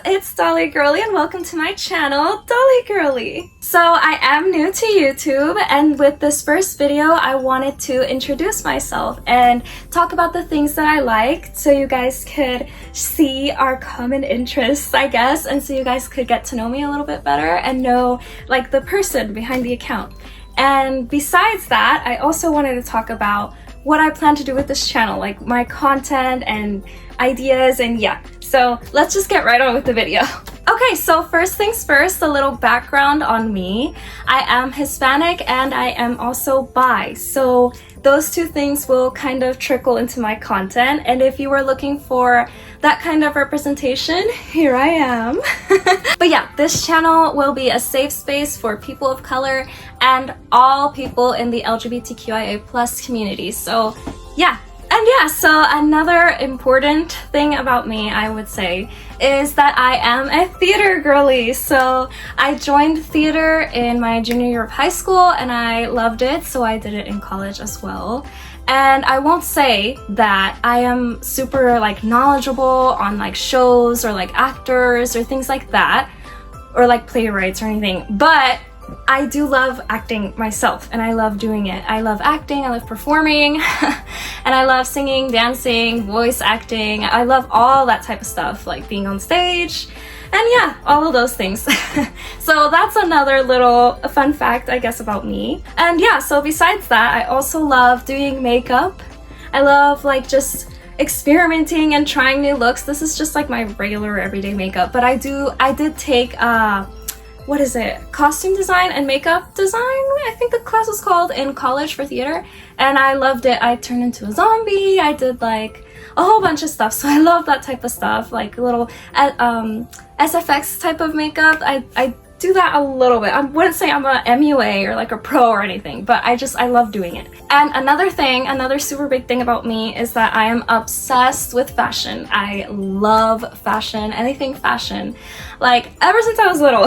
it's Dolly Girlie and welcome to my channel, Dolly Girlie. So I am new to YouTube, and with this first video I wanted to introduce myself and talk about the things that I like so you guys could see our common interests, I guess, and so you guys could get to know me a little bit better and know like the person behind the account. And besides that, I also wanted to talk about what I plan to do with this channel, like my content and ideas, and yeah. So let's just get right on with the video. Okay, so first things first, a little background on me. I am Hispanic and I am also bi. So those two things will kind of trickle into my content. And if you were looking for that kind of representation, here I am. But yeah, this channel will be a safe space for people of color and all people in the LGBTQIA+ community. So yeah. And yeah, so another important thing about me, I would say, is that I am a theater girly. So I joined theater in my junior year of high school and I loved it, so I did it in college as well. And I won't say that I am super like knowledgeable on like shows or like actors or things like that, or like playwrights or anything, but I do love acting myself and I love doing it. I love acting, I love performing, and I love singing, dancing, voice acting. I love all that type of stuff, like being on stage, and yeah, all of those things. So that's another little fun fact, I guess, about me. And yeah, so besides that, I also love doing makeup. I love like just experimenting and trying new looks. This is just like my regular everyday makeup, but I did take what is it? Costume design and makeup design, I think the class was called, in college for theater, and I loved it. I turned into a zombie. I did like a whole bunch of stuff, so I love that type of stuff, like little SFX type of makeup. I do that a little bit. I wouldn't say I'm a MUA or like a pro or anything, but I love doing it. And another super big thing about me is that I am obsessed with fashion. I love fashion, anything fashion. Like ever since I was little,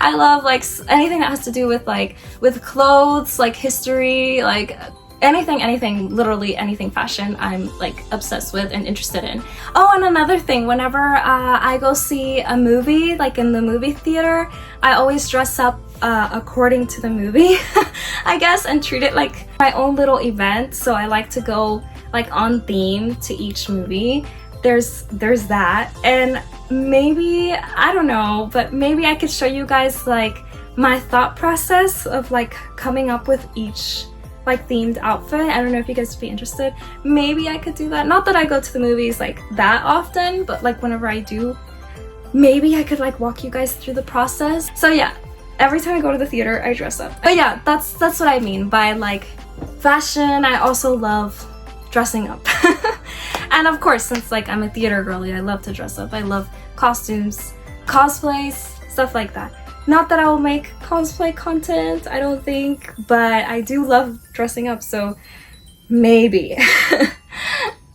I love like anything that has to do with clothes, like history, like anything, literally anything fashion, I'm like obsessed with and interested in. Oh, and another thing, whenever I go see a movie, like in the movie theater, I always dress up according to the movie, I guess, and treat it like my own little event. So I like to go like on theme to each movie. There's that, and maybe, I don't know, but maybe I could show you guys like my thought process of like coming up with each like themed outfit. I don't know if you guys would be interested. Maybe I could do that. Not that I go to the movies like that often, but like whenever I do, maybe I could like walk you guys through the process. So yeah, every time I go to the theater, I dress up. But yeah, that's what I mean by like fashion. I also love dressing up. And of course, since like I'm a theater girly, I love to dress up. I love costumes, cosplays, stuff like that. Not that I will make cosplay content, I don't think, but I do love dressing up, so maybe.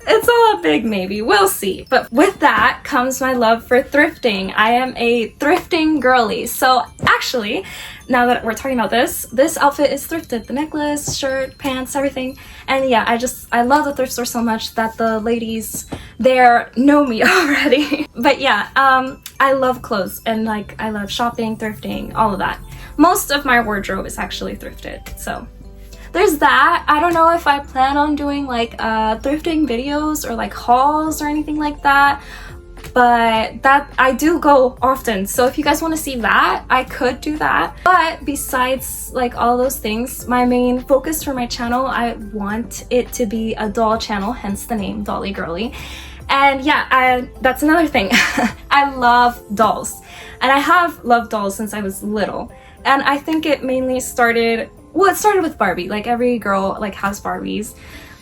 It's all a big maybe, we'll see. But with that comes my love for thrifting. I am a thrifting girly. So actually, now that we're talking about this outfit is thrifted. The necklace, shirt, pants, everything. And yeah, I love the thrift store so much that the ladies there know me already. But yeah, I love clothes and like I love shopping, thrifting, all of that. Most of my wardrobe is actually thrifted, so there's that. I don't know if I plan on doing like thrifting videos or like hauls or anything like that, but that I do go often. So if you guys want to see that, I could do that. But besides like all those things, my main focus for my channel, I want it to be a doll channel, hence the name Dolly Girlie. And yeah, that's another thing. I love dolls, and I have loved dolls since I was little. And I think it mainly started, well, it started with Barbie. Like every girl like has Barbies,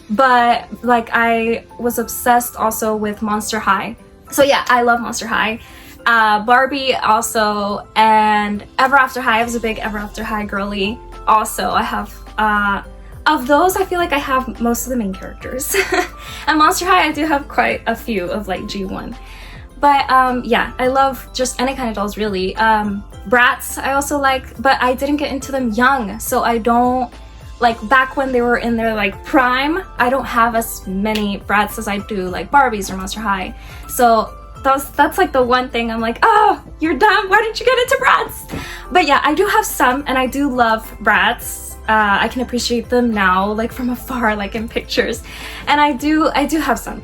but like I was obsessed also with Monster High. So yeah, I love Monster High, Barbie also, and Ever After High. I was a big Ever After High girly. Also, I have of those, I feel like I have most of the main characters. And Monster High, I do have quite a few of like G1. But yeah, I love just any kind of dolls really. Bratz I also like, but I didn't get into them young, so I don't, like back when they were in their like prime, I don't have as many Bratz as I do like Barbies or Monster High. So that's like the one thing I'm like, oh, you're dumb, why didn't you get into brats? But yeah, I do have some, and I do love brats. I can appreciate them now, like from afar, like in pictures, and I do have some.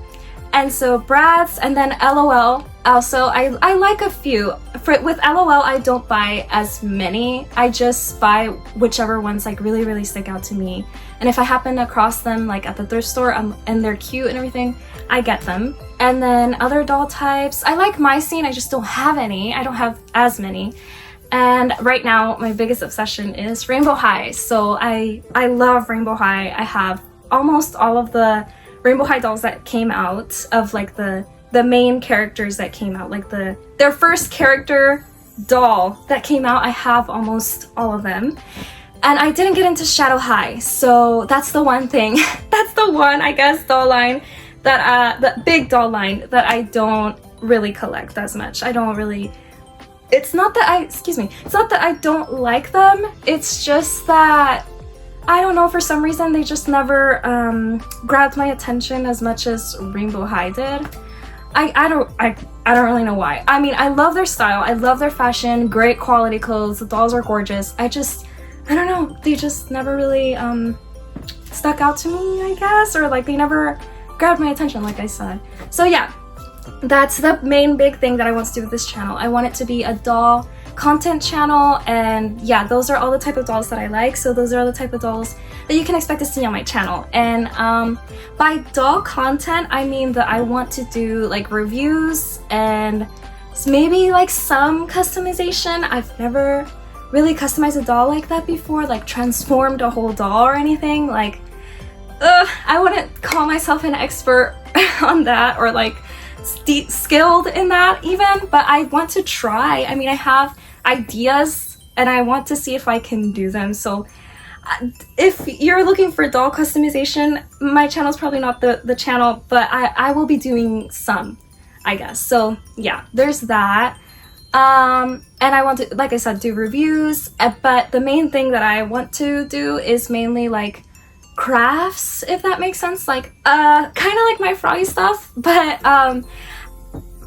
And so brats, and then LOL also, I like a few. With LOL, I don't buy as many. I just buy whichever ones like really stick out to me. And if I happen across them like at the thrift store and they're cute and everything, I get them. And then other doll types, I like Mycene, I just don't have any. I don't have as many. And right now, my biggest obsession is Rainbow High. So I love Rainbow High. I have almost all of the Rainbow High dolls that came out, of like the main characters that came out, like their first character doll that came out. I have almost all of them. And I didn't get into Shadow High, so that's the one thing, that's the one, I guess, doll line that, the big doll line that I don't really collect as much. I don't really, it's not that I don't like them, it's just that, I don't know, for some reason they just never grabbed my attention as much as Rainbow High did. I don't really know why. I mean, I love their style, I love their fashion, great quality clothes, the dolls are gorgeous. I don't know, they just never really stuck out to me, I guess, or like they never grabbed my attention, like I said. So yeah, that's the main big thing that I want to do with this channel. I want it to be a doll content channel, and yeah, those are all the type of dolls that I like, so those are all the type of dolls that you can expect to see on my channel. And by doll content, I mean that I want to do like reviews and maybe like some customization. I've never really customized a doll like that before, like transformed a whole doll or anything. Like, I wouldn't call myself an expert on that, or like skilled in that even, but I want to try. I mean, I have ideas and I want to see if I can do them. So if you're looking for doll customization, my channel is probably not the channel, but I will be doing some, I guess. So yeah, there's that. And I want to, like I said, do reviews, but the main thing that I want to do is mainly like crafts, if that makes sense, like kind of like my Froggy stuff, but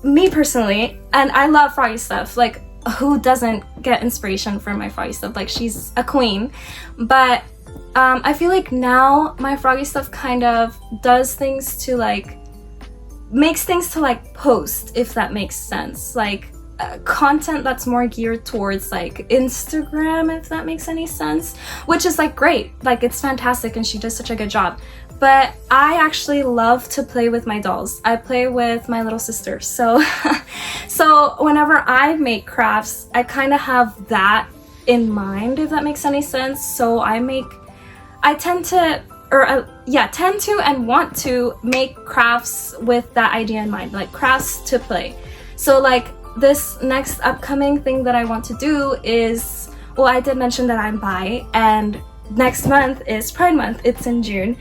me personally, and I love Froggy stuff, like who doesn't get inspiration from my Froggy stuff? Like, she's a queen. But I feel like now my Froggy stuff kind of does things to like, makes things to like post, if that makes sense, like content that's more geared towards like Instagram, if that makes any sense, which is like great, like it's fantastic and she does such a good job. But I actually love to play with my dolls. I play with my little sister, so so whenever I make crafts, I kind of have that in mind, if that makes any sense. So I tend to and want to make crafts with that idea in mind, like crafts to play. So like this next upcoming thing that I want to do is, well, I did mention that I'm bi, and next month is Pride Month. It's in June.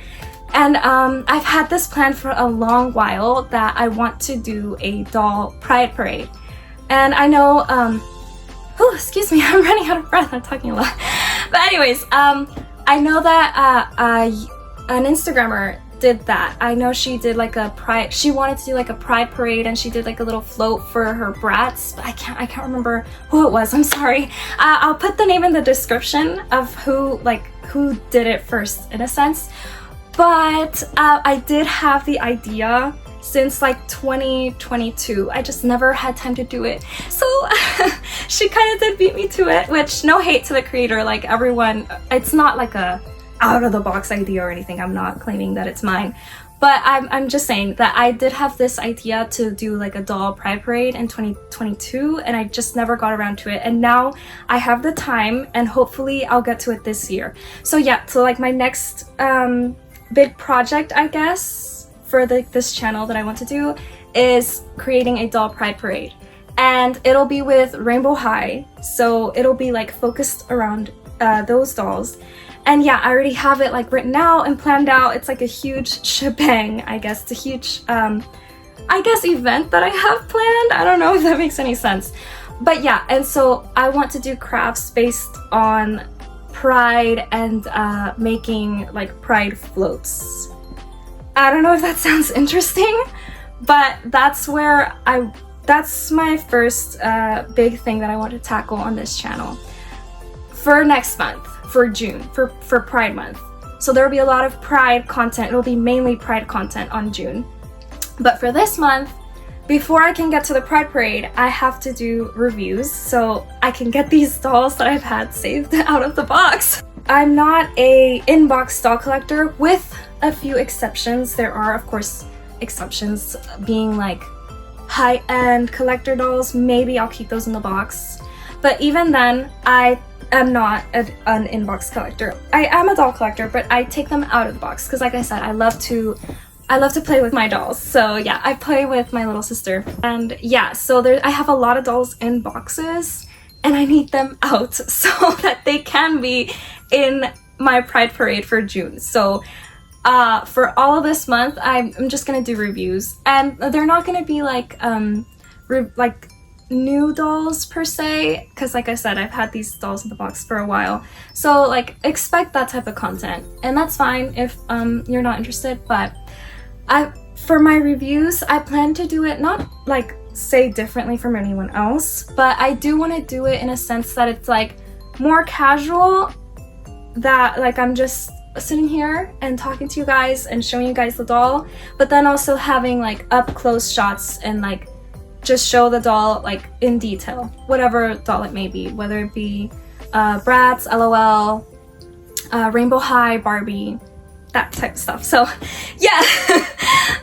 And I've had this plan for a long while that I want to do a doll pride parade. And I know, oh, excuse me, I'm running out of breath, I'm talking a lot. But anyways, I know that an Instagrammer did that. I know she did like a pride, she wanted to do like a pride parade, and she did like a little float for her brats. But I can't remember who it was, I'm sorry. I'll put the name in the description of who did it first, in a sense. But I did have the idea since like 2022. I just never had time to do it. So she kind of did beat me to it, which no hate to the creator, like everyone, it's not like a out of the box idea or anything. I'm not claiming that it's mine. But I'm just saying that I did have this idea to do like a doll pride parade in 2022, and I just never got around to it. And now I have the time, and hopefully I'll get to it this year. So yeah, so like my next big project, I guess, for this channel that I want to do is creating a doll pride parade. And it'll be with Rainbow High, so it'll be like focused around those dolls. And yeah, I already have it like written out and planned out. It's like a huge shebang, I guess. It's a huge, I guess, event that I have planned. I don't know if that makes any sense. But yeah, and so I want to do crafts based on pride and making like pride floats. I don't know if that sounds interesting, but that's where I that's my first big thing that I want to tackle on this channel for next month, for June, for Pride Month. So there will be a lot of Pride content. It'll be mainly Pride content on June. But for this month, before I can get to the Pride Parade, I have to do reviews so I can get these dolls that I've had saved out of the box. I'm not a inbox doll collector, with a few exceptions. There are, of course, exceptions, being like high-end collector dolls. Maybe I'll keep those in the box. But even then, I am not an inbox collector. I am a doll collector, but I take them out of the box because, like I said, I love to play with my dolls. So yeah, I play with my little sister. And yeah, so I have a lot of dolls in boxes and I need them out so that they can be in my Pride Parade for June. So for all of this month, I'm just gonna do reviews, and they're not gonna be like new dolls per se, because like I said, I've had these dolls in the box for a while. So like, expect that type of content, and that's fine if you're not interested. But for my reviews, I plan to do it not like say differently from anyone else, but I do want to do it in a sense that it's like more casual, that like I'm just sitting here and talking to you guys and showing you guys the doll, but then also having like up close shots and like just show the doll like in detail, whatever doll it may be, whether it be Bratz, LOL, Rainbow High, Barbie, that type of stuff. So yeah,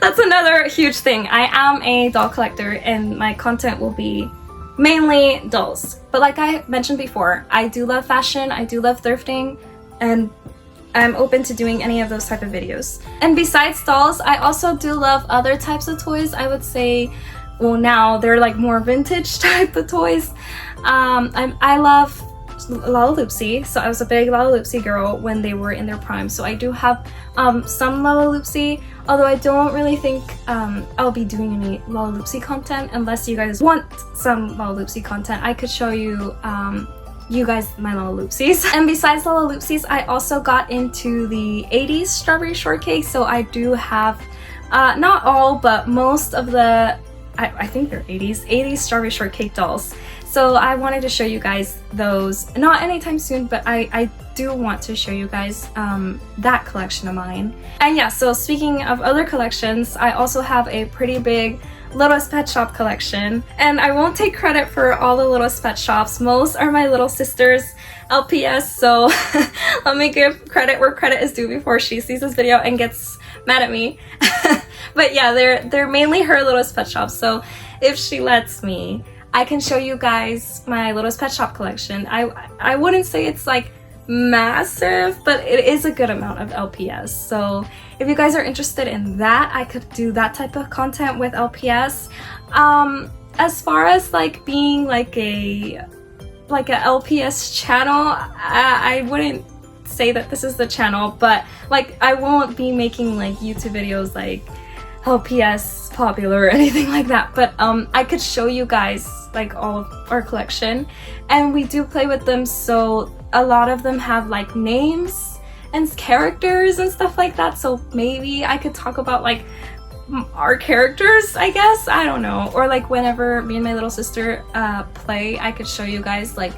that's another huge thing. I am a doll collector and my content will be mainly dolls. But like I mentioned before, I do love fashion, I do love thrifting, and I'm open to doing any of those type of videos. And besides dolls, I also do love other types of toys. I would say, well, now they're like more vintage type of toys. I love Lalaloopsy, so I was a big Lalaloopsy girl when they were in their prime. So I do have some Lalaloopsy, although I don't really think I'll be doing any Lalaloopsy content unless you guys want some Lalaloopsy content. I could show you you guys my Lalaloopsies. And besides Lalaloopsies, I also got into the 80s strawberry shortcake, so I do have not all, but most of the I think they're 80s strawberry shortcake dolls. So I wanted to show you guys those, not anytime soon, but I do want to show you guys that collection of mine. And yeah, so speaking of other collections, I also have a pretty big Littlest Pet Shop collection, and I won't take credit for all the Littlest Pet Shops. Most are my little sister's LPS, so let me give credit where credit is due before she sees this video and gets mad at me. But yeah, they're mainly her Littlest Pet Shops, so if she lets me, I can show you guys my Littlest Pet Shop collection. I wouldn't say it's like massive, but it is a good amount of LPS. So if you guys are interested in that, I could do that type of content with LPS. As far as like being like a LPS channel, I wouldn't say that this is the channel, but like I won't be making like YouTube videos like LPS popular or anything like that, but I could show you guys like all of our collection, and we do play with them, so a lot of them have like names and characters and stuff like that, so maybe I could talk about like our characters, I guess, I don't know. Or like whenever me and my little sister play, I could show you guys like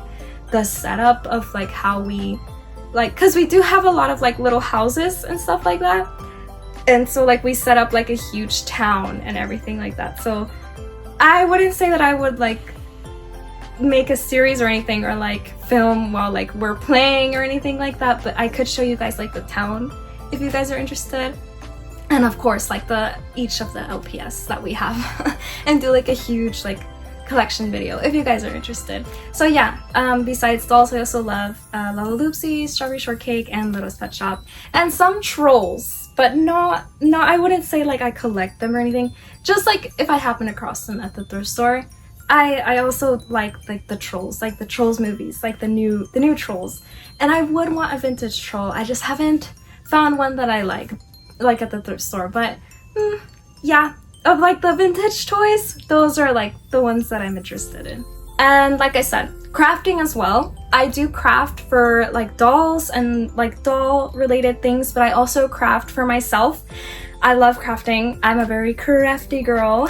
the setup of like how we like, because we do have a lot of like little houses and stuff like that, and so like we set up like a huge town and everything like that. So I wouldn't say that I would like make a series or anything, or like film while like we're playing or anything like that, but I could show you guys like the town if you guys are interested, and of course like each of the LPS that we have and do like a huge like collection video if you guys are interested. So yeah, besides dolls, I also love Lalaloopsy, Strawberry Shortcake, and Littlest Pet Shop, and some trolls, but no, I wouldn't say like I collect them or anything, just like if I happen across them at the thrift store. I also like the trolls, like the Trolls movies, like the new trolls, and I would want a vintage troll. I just haven't found one that I like at the thrift store, but yeah, of like the vintage toys, those are like the ones that I'm interested in. And like I said, crafting as well. I do craft for like dolls and like doll related things, but I also craft for myself. I love crafting. I'm a very crafty girl.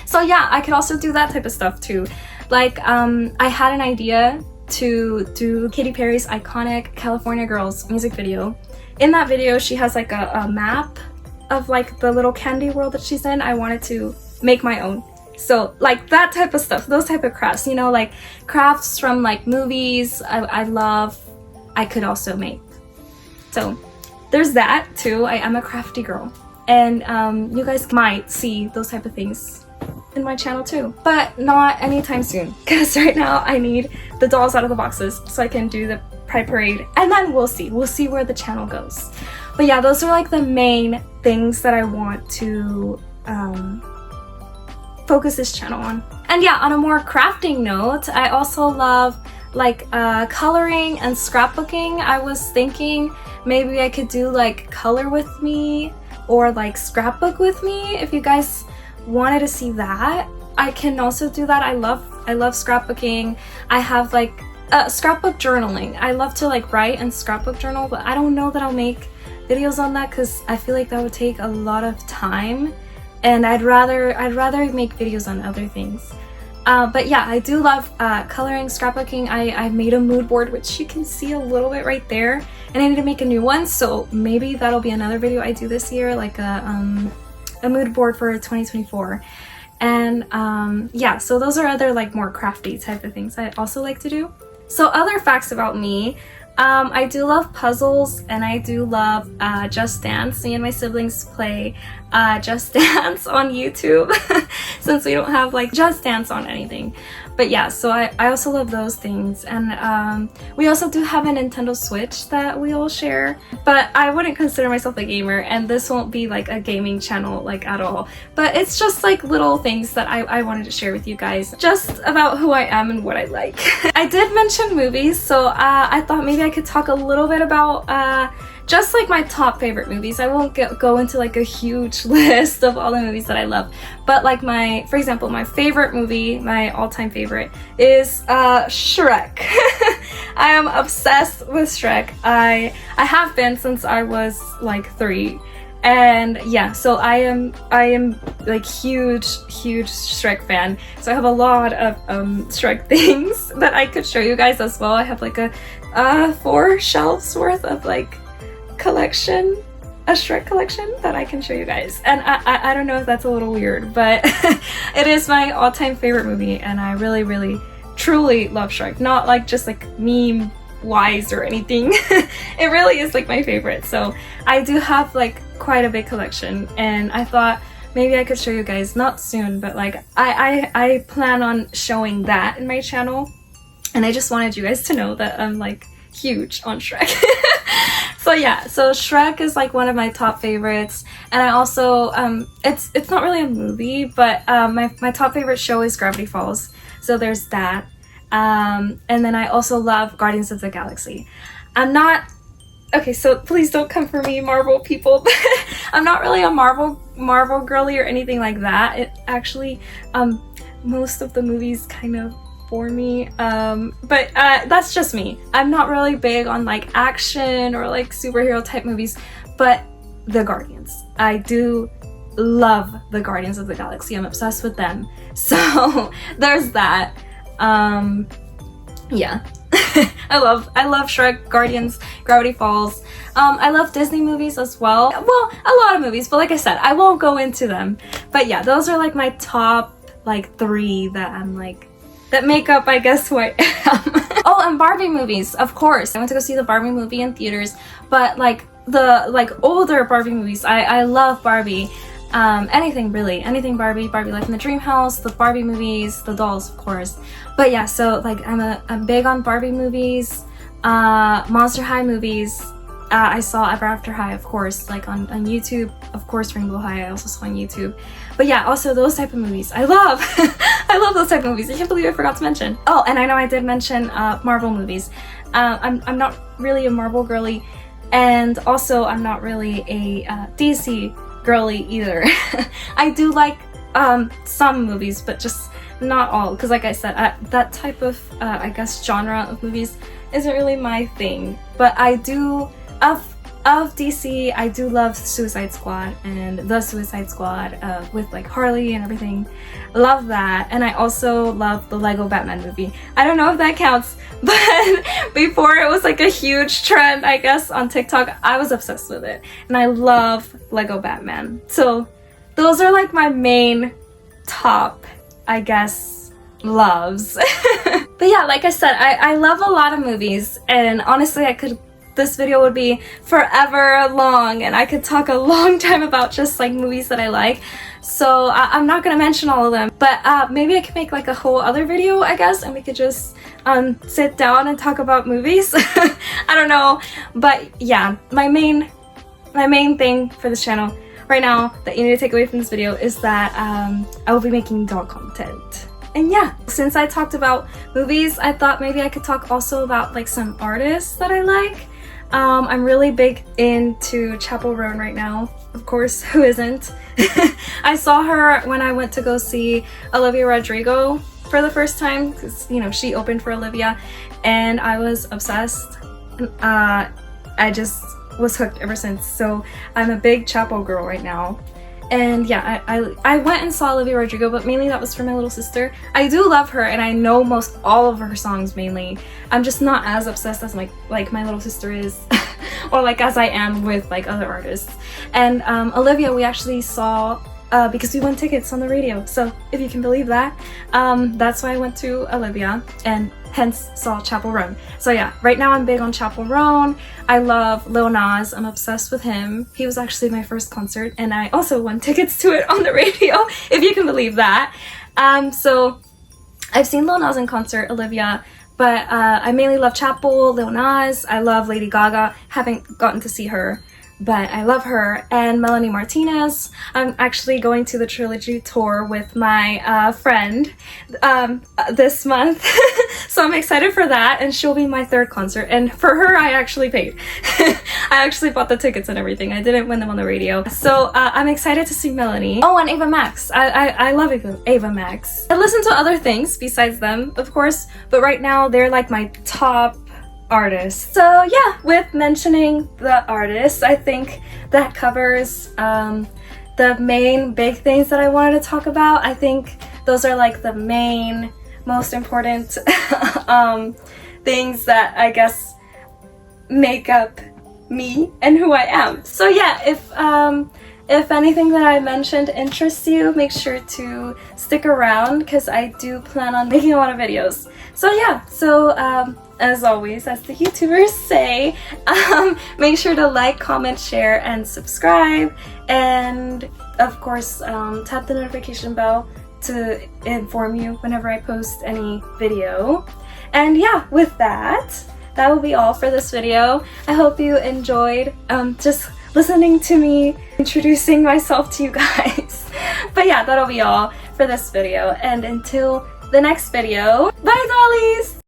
So yeah, I could also do that type of stuff too. Like I had an idea to do Katy Perry's iconic California Girls music video. In that video, she has like a map of like the little candy world that she's in. I wanted to make my own. So like that type of stuff, those type of crafts, you know, like crafts from like movies, I could also make. So there's that too. I am a crafty girl, and you guys might see those type of things in my channel too, but not anytime soon, because right now I need the dolls out of the boxes so I can do the Pride Parade, and then we'll see where the channel goes. But yeah, those are like the main things that I want to focus this channel on. And yeah, on a more crafting note, I also love like coloring and scrapbooking. I was thinking maybe I could do like color with me or like scrapbook with me. If you guys wanted to see that, I can also do that. I love scrapbooking. I have like scrapbook journaling. I love to like write and scrapbook journal, but I don't know that I'll make videos on that because I feel like that would take a lot of time, and I'd rather make videos on other things. But yeah, I do love coloring, scrapbooking. I made a mood board, which you can see a little bit right there, and I need to make a new one, so maybe that'll be another video I do this year, like a mood board for 2024. And yeah, so those are other like more crafty type of things I also like to do. So other facts about me, I do love puzzles, and I do love Just Dance. Me and my siblings play Just Dance on YouTube since we don't have like Just Dance on anything. But yeah, so I also love those things, and we also do have a Nintendo Switch that we all share, but I wouldn't consider myself a gamer, and this won't be like a gaming channel like at all, but it's just like little things that I wanted to share with you guys just about who I am and what I like. I did mention movies, so I thought maybe I could talk a little bit about just like my top favorite movies. I won't go into like a huge list of all the movies that I love, but like for example, my favorite movie, my all-time favorite is Shrek. I am obsessed with Shrek. I have been since I was like 3, and yeah, so I am like huge Shrek fan. So I have a lot of Shrek things that I could show you guys as well. I have like a 4 shelves worth of like a Shrek collection that I can show you guys, and I don't know if that's a little weird, but it is my all-time favorite movie, and I really truly love Shrek. Not like just like meme wise or anything. It really is like my favorite. So I do have like quite a big collection, and I thought maybe I could show you guys, not soon, but like I plan on showing that in my channel, and I just wanted you guys to know that I'm like huge on Shrek. So yeah, so Shrek is like one of my top favorites, and I also it's not really a movie, but my top favorite show is Gravity Falls, so there's that. And then I also love Guardians of the Galaxy. I'm not, okay, so please don't come for me, Marvel people, but I'm not really a Marvel girly or anything like that. It actually most of the movies kind of for me, but that's just me. I'm not really big on like action or like superhero type movies, but the Guardians, I do love the Guardians of the Galaxy. I'm obsessed with them, so there's that. Yeah. I love Shrek, Guardians, Gravity Falls. I love Disney movies as well. Well, a lot of movies, but like I said, I won't go into them. But yeah, those are like my top like 3 that I'm like, that make up, I guess, who I am. Oh, and Barbie movies, of course. I went to go see the Barbie movie in theaters, but like the older Barbie movies, I love Barbie. Anything really, anything Barbie Life in the Dream House, the Barbie movies, the dolls, of course. But yeah, so like I'm big on Barbie movies, Monster High movies. I saw Ever After High, of course, like on YouTube. Of course, Rainbow High I also saw on YouTube. But yeah, also those type of movies I love. I love those type of movies. I can't believe I forgot to mention. Oh, and I know I did mention Marvel movies. I'm not really a Marvel girly, and also I'm not really a DC girly either. I do like some movies, but just not all, because like I said, that type of I guess genre of movies isn't really my thing. But I do, of DC, I do love Suicide Squad and the Suicide Squad with like Harley and everything. Love that. And I also love the Lego Batman movie. I don't know if that counts, but before it was like a huge trend, I guess, on TikTok, I was obsessed with it. And I love Lego Batman. So those are like my main top, I guess, loves. But yeah, like I said, I love a lot of movies, and honestly, this video would be forever long and I could talk a long time about just like movies that I like. So I'm not gonna mention all of them, but maybe I could make like a whole other video, I guess, and we could just sit down and talk about movies. I don't know, but yeah, my main thing for this channel right now that you need to take away from this video is that I will be making doll content. And yeah, since I talked about movies, I thought maybe I could talk also about like some artists that I like. I'm really big into Chappell Roan right now. Of course, who isn't? I saw her when I went to go see Olivia Rodrigo for the first time, because, you know, she opened for Olivia, and I was obsessed. I just was hooked ever since. So I'm a big Chappell girl right now. And yeah, I went and saw Olivia Rodrigo, but mainly that was for my little sister. I do love her, and I know most all of her songs mainly. I'm just not as obsessed as like my little sister is, or like as I am with like other artists. And Olivia, we actually saw because we won tickets on the radio. So if you can believe that, that's why I went to Olivia and hence saw Chappell Roan. So yeah, right now I'm big on Chappell Roan. I love Lil Nas. I'm obsessed with him. He was actually my first concert, and I also won tickets to it on the radio, if you can believe that. So I've seen Lil Nas in concert, Olivia, but I mainly love Chappell, Lil Nas. I love Lady Gaga. Haven't gotten to see her, but I love her. And Melanie Martinez. I'm actually going to the Trilogy tour with my friend this month. So I'm excited for that, and she'll be my third concert. And for her, I actually paid. I actually bought the tickets and everything. I didn't win them on the radio. So I'm excited to see Melanie. Oh, and Ava Max. I love Ava Max. I listen to other things besides them, of course, but right now they're like my top artists. So yeah, with mentioning the artists, I think that covers the main big things that I wanted to talk about. I think those are like the main, most important things that I guess make up me and who I am. So yeah, if anything that I mentioned interests you, make sure to stick around because I do plan on making a lot of videos. So yeah, as always, as the YouTubers say, make sure to like, comment, share, and subscribe. And of course, tap the notification bell to inform you whenever I post any video. And yeah, with that will be all for this video. I hope you enjoyed just listening to me introducing myself to you guys. But yeah, that'll be all for this video. And until the next video, bye dollies!